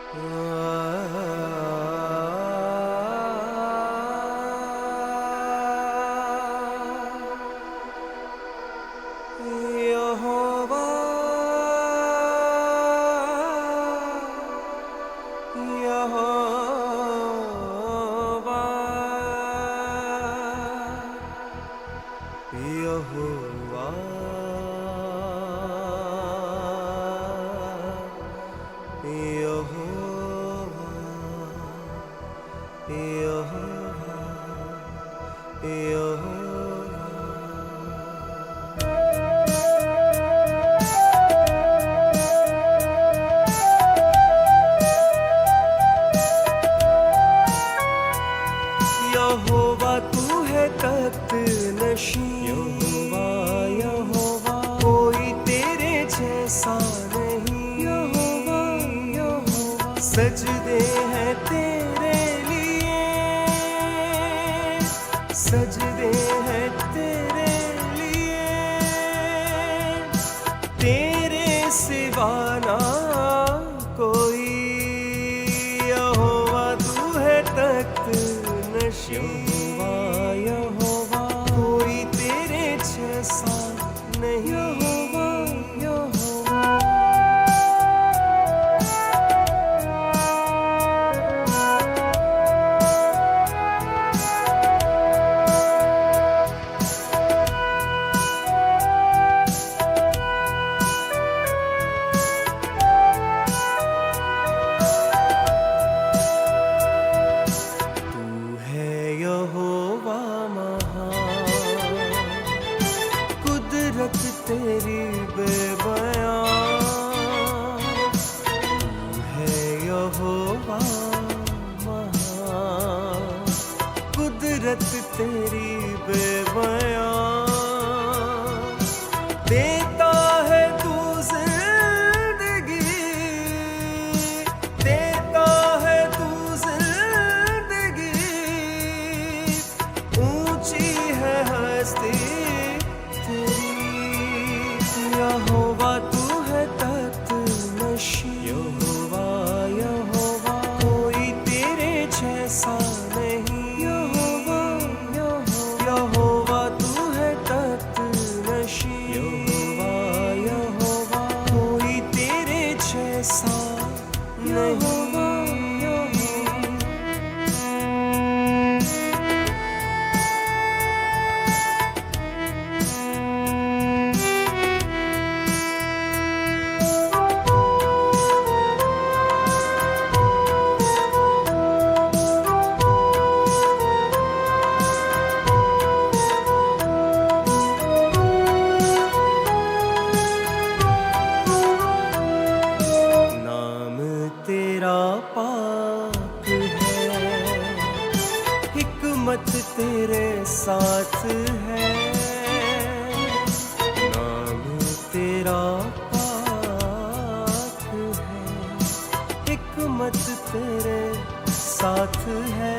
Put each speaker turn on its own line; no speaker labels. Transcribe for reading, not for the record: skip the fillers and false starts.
यहोवा यहोवा यहोवा यहोवा तू है तख्त नशीं, यहोवा यहोवा कोई तेरे जैसा नहीं। यहोवा यहोवा सजदे हैं तेरे लिए, सजदे हैं तेरे लिए, तेरे सिवा ना कोई। यहोवा तू है तख्त यहोवा यहोवा कोई तेरे जैसा नहीं। यहोवा यहोवा तेरी बेबयां, तू है यहोवा महान। कुदरत तेरी बेबयां, देता है तू जिंदगी, देता है तू जिंदगी। ऊंची है हस्ती तेरी। यहोवा तू है तख्त नशीं, यहोवा यहोवा कोई तेरे जैसा नहीं। यहोवा यहोवा यहोवा तू है तख्त नशीं, यहोवा यहोवा कोई तेरे जैसा नहीं। तेरा पाक है, हिकमत तेरे साथ है। नाम तेरा पाक है, हिकमत तेरे साथ है।